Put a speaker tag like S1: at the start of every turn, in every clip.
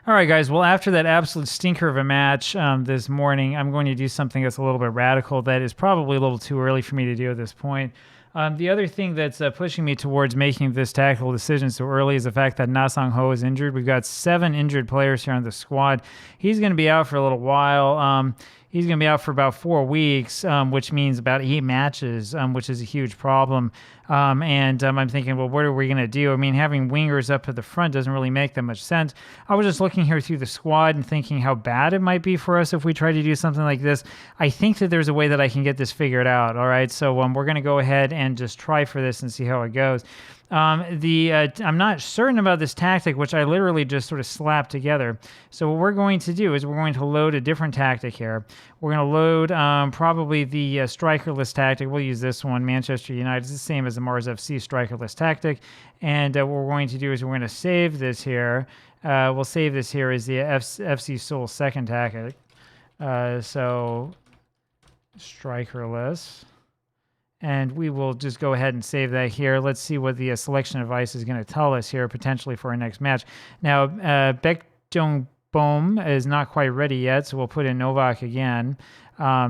S1: All right, guys. Well, after that absolute stinker of a match this morning, I'm going to do something that's a little bit radical that is probably a little too early for me to do at this point. The other thing that's pushing me towards making this tactical decision so early is the fact that Na Sang-ho is injured. We've got 7 injured players here on the squad. He's going to be out for a little while. He's going to be out for about 4 weeks, which means about 8 matches, which is a huge problem. And I'm thinking, well, what are we going to do? I mean, having wingers up at the front doesn't really make that much sense. I was just looking here through the squad and thinking how bad it might be for us if we try to do something like this. I think that there's a way that I can get this figured out. All right, so we're going to go ahead and just try for this and see how it goes. I'm not certain about this tactic, which I literally just sort of slapped together. So what we're going to do is we're going to load a different tactic here. We're going to load probably the strikerless tactic. We'll use this one, Manchester United. It's the same as the Mars FC strikerless tactic. And what we're going to do is we're going to save this here. We'll save this here as the FC Seoul second tactic. So strikerless. And we will just go ahead and save that here. Let's see what the selection device is going to tell us here, potentially for our next match. Now, Baek Jong-bom is not quite ready yet, so we'll put in Novak again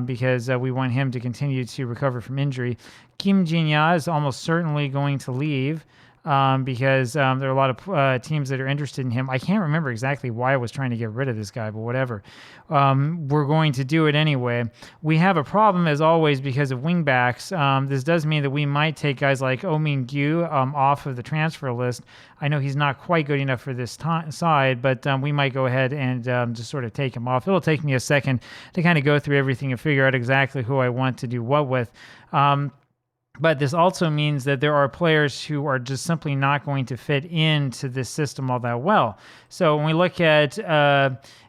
S1: because we want him to continue to recover from injury. Kim Jin-ya is almost certainly going to leave. Because there are a lot of teams that are interested in him. I can't remember exactly why I was trying to get rid of this guy, but whatever. We're going to do it anyway. We have a problem, as always, because of wingbacks. This does mean that we might take guys like Oh Min-gyu off of the transfer list. I know he's not quite good enough for this side, but we might go ahead and just sort of take him off. It'll take me a second to kind of go through everything and figure out exactly who I want to do what with. But this also means that there are players who are just simply not going to fit into this system all that well. So when we look at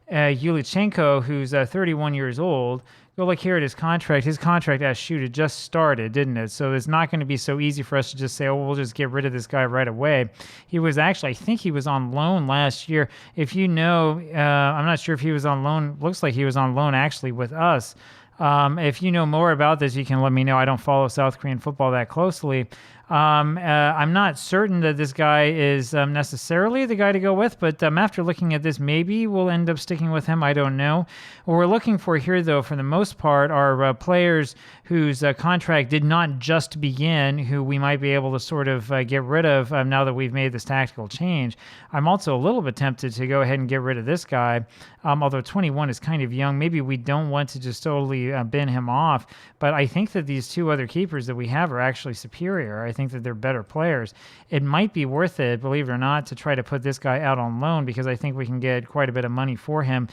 S1: Yulichenko, who's 31 years old, go look here at his contract. His contract, as shoot, it just started, didn't it? So it's not going to be so easy for us to just say, oh, we'll just get rid of this guy right away. He was actually, I think he was on loan last year. If you know, I'm not sure if he was on loan. Looks like he was on loan actually with us. If you know more about this, you can let me know. I don't follow South Korean football that closely. I'm not certain that this guy is necessarily the guy to go with, but after looking at this, maybe we'll end up sticking with him. I don't know. What we're looking for here, though, for the most part, are players whose contract did not just begin, who we might be able to sort of get rid of now that we've made this tactical change. I'm also a little bit tempted to go ahead and get rid of this guy, although 21 is kind of young. Maybe we don't want to just totally bin him off, but I think that these 2 other keepers that we have are actually superior. I think that they're better players. It might be worth it, believe it or not, to try to put this guy out on loan because I think we can get quite a bit of money for him.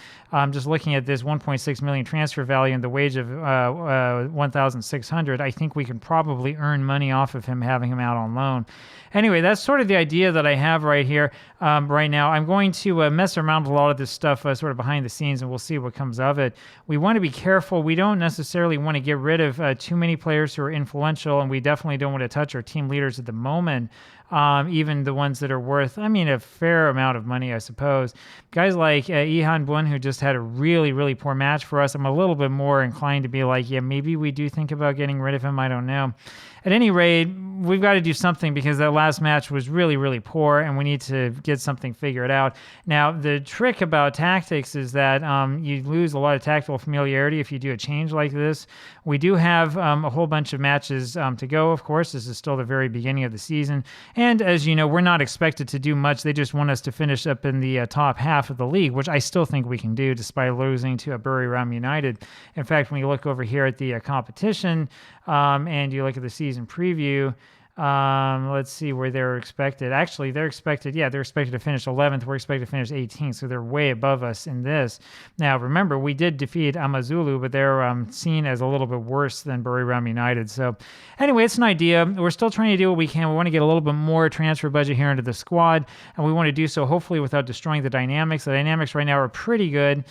S1: Just looking at this 1.6 million transfer value and the wage of 1,600, I think we can probably earn money off of him having him out on loan. Anyway, that's sort of the idea that I have right here, right now. I'm going to mess around with a lot of this stuff sort of behind the scenes, and we'll see what comes of it. We want to be careful. We don't necessarily want to get rid of too many players who are influential, and we definitely don't want to touch our team leaders at the moment. Even the ones that are worth, a fair amount of money, I suppose. Guys like Lee Han-bun, who just had a really, really poor match for us, I'm a little bit more inclined to be like, yeah, maybe we do think about getting rid of him. I don't know. At any rate, we've got to do something because that last match was really, really poor, and we need to get something figured out. Now, the trick about tactics is that you lose a lot of tactical familiarity if you do a change like this. We do have a whole bunch of matches to go, of course. This is still the very beginning of the season. And as you know, we're not expected to do much. They just want us to finish up in the top half of the league, which I still think we can do despite losing to Buriram United. In fact, when you look over here at the competition and you look at the season preview, let's see where they're expected. Actually, they're expected to finish 11th. We're expected to finish 18th, so they're way above us in this. Now, remember, we did defeat Amazulu, but they're seen as a little bit worse than Buriram United. So anyway, it's an idea. We're still trying to do what we can. We want to get a little bit more transfer budget here into the squad, and we want to do so hopefully without destroying the dynamics. The dynamics right now are pretty good.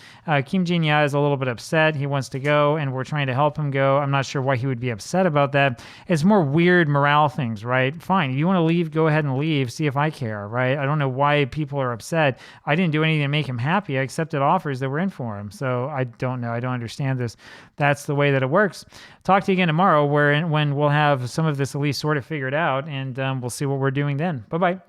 S1: Kim Jin-ya is a little bit upset. He wants to go, and we're trying to help him go. I'm not sure why he would be upset about that. It's more weird morale things, right? Fine. If you want to leave, go ahead and leave. See if I care, right? I don't know why people are upset. I didn't do anything to make him happy. I accepted offers that were in for him. So I don't know. I don't understand this. That's the way that it works. Talk to you again tomorrow when we'll have some of this at least sort of figured out, and we'll see what we're doing then. Bye-bye.